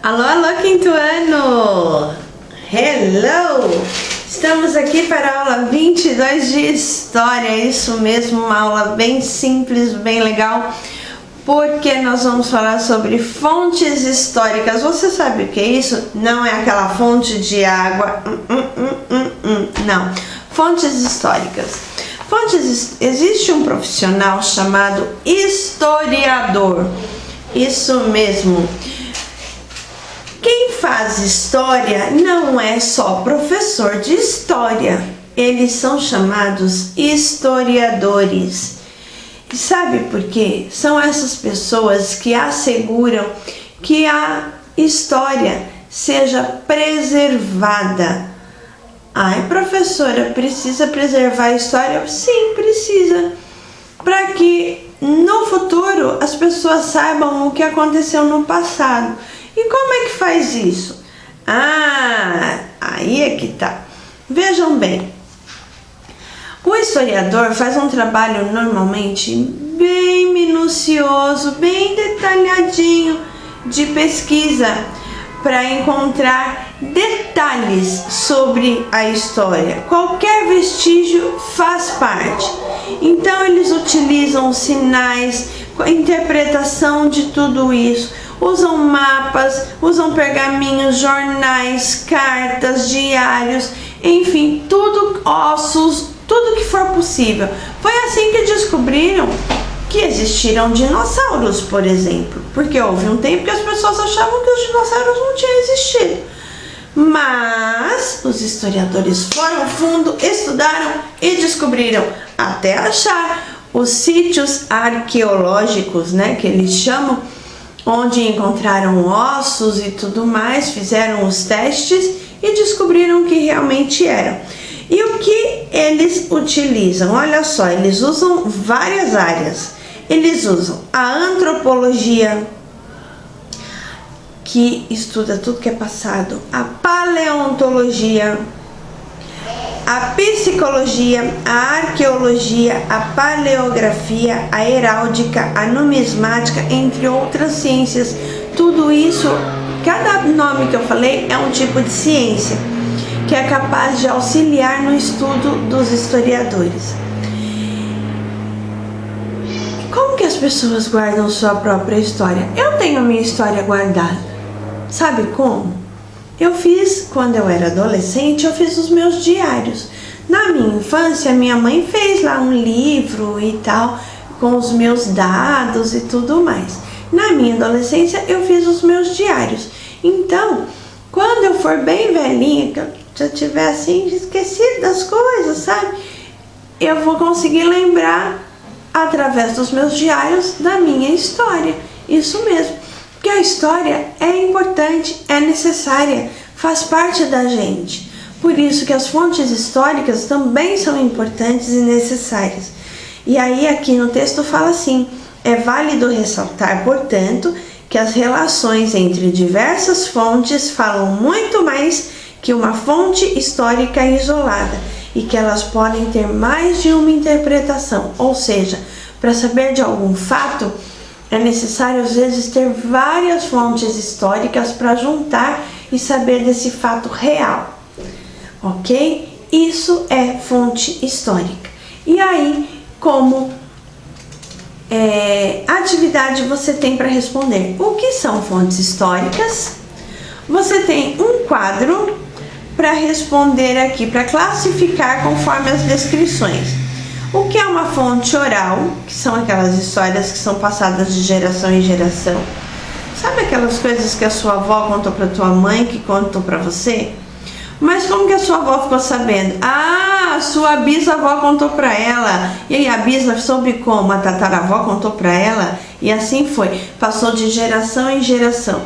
Alô, alô, quinto ano! Hello! Estamos aqui para a aula 22 de História, isso mesmo, uma aula bem simples, bem legal, porque nós vamos falar sobre fontes históricas. Você sabe o que é isso? Não é aquela fonte de água, não. Fontes históricas. Existe um profissional chamado historiador, isso mesmo. Quem faz história não é só professor de história, eles são chamados historiadores. E sabe por quê? São essas pessoas que asseguram que a história seja preservada. Ai, professora, precisa preservar a história? Sim, precisa. Para que no futuro as pessoas saibam o que aconteceu no passado. E como é que faz isso? Aí é que tá. Vejam bem, o historiador faz um trabalho normalmente bem minucioso, bem detalhadinho de pesquisa para encontrar detalhes sobre a história. Qualquer vestígio faz parte. Então eles utilizam sinais, interpretação de tudo isso. Usam mapas, usam pergaminhos, jornais, cartas, diários, enfim, tudo, ossos, tudo que for possível. Foi assim que descobriram que existiram dinossauros, por exemplo, porque houve um tempo que as pessoas achavam que os dinossauros não tinham existido. Mas os historiadores foram fundo, estudaram e descobriram, até achar os sítios arqueológicos, né, que eles chamam, onde encontraram ossos e tudo mais, fizeram os testes e descobriram que realmente eram. E o que eles utilizam? Olha só, eles usam várias áreas. Eles usam a antropologia, que estuda tudo que é passado, a paleontologia, a psicologia, a arqueologia, a paleografia, a heráldica, a numismática, entre outras ciências. Tudo isso, cada nome que eu falei é um tipo de ciência que é capaz de auxiliar no estudo dos historiadores. Como que as pessoas guardam sua própria história? Eu tenho a minha história guardada. Sabe como? Eu fiz, quando eu era adolescente, eu fiz os meus diários. Na minha infância, minha mãe fez lá um livro e tal, com os meus dados e tudo mais. Na minha adolescência, eu fiz os meus diários. Então, quando eu for bem velhinha, que eu já tiver assim, esquecido das coisas, sabe? Eu vou conseguir lembrar, através dos meus diários, da minha história. Isso mesmo. Porque a história é importante, é necessária, faz parte da gente. Por isso que as fontes históricas também são importantes e necessárias. E aí aqui no texto fala assim: é válido ressaltar, portanto, que as relações entre diversas fontes falam muito mais que uma fonte histórica isolada e que elas podem ter mais de uma interpretação. Ou seja, para saber de algum fato, é necessário às vezes ter várias fontes históricas para juntar e saber desse fato real, ok? Isso é fonte histórica. E aí, como atividade você tem para responder o que são fontes históricas? Você tem um quadro para responder aqui, para classificar conforme as descrições. O que é uma fonte oral, que são aquelas histórias que são passadas de geração em geração. Sabe aquelas coisas que a sua avó contou para tua mãe, que contou para você? Mas como que a sua avó ficou sabendo? A sua bisavó contou para ela. E aí a bisa soube como? A tataravó contou para ela. E assim foi. Passou de geração em geração.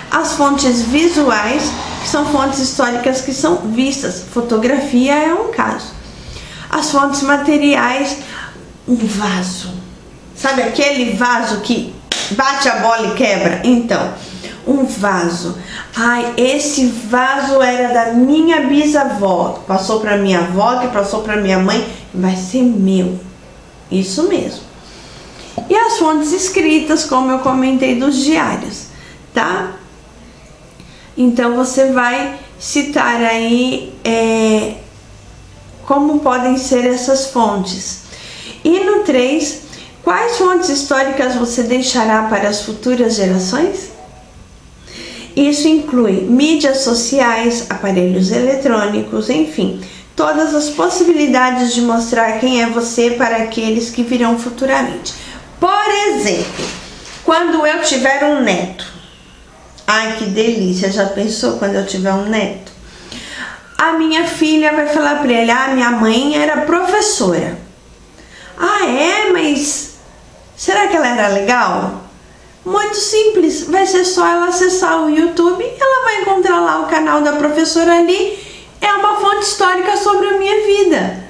As fontes visuais, que são fontes históricas que são vistas. Fotografia é um caso. As fontes materiais, um vaso. Sabe aquele vaso que bate a bola e quebra? Então, um vaso. Ai, esse vaso era da minha bisavó, passou para minha avó, que passou para minha mãe, vai ser meu. Isso mesmo. E as fontes escritas, como eu comentei, dos diários, tá? Então você vai citar aí como podem ser essas fontes. E no 3, quais fontes históricas você deixará para as futuras gerações? Isso inclui mídias sociais, aparelhos eletrônicos, enfim, todas as possibilidades de mostrar quem é você para aqueles que virão futuramente. Por exemplo, quando eu tiver um neto, ai que delícia, já pensou quando eu tiver um neto? A minha filha vai falar para ele, minha mãe era professora. Mas será que ela era legal? Muito simples, vai ser só ela acessar o YouTube, ela vai encontrar lá o canal da professora ali, é uma fonte histórica sobre a minha vida,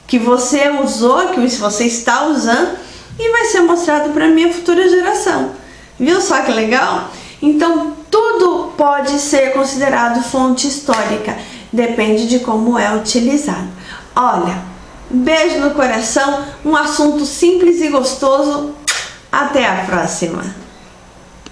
que você usou, que você está usando, e vai ser mostrado para a minha futura geração. Viu só que legal? Então, tudo pode ser considerado fonte histórica, depende de como é utilizado. Olha, beijo no coração, um assunto simples e gostoso. Até a próxima!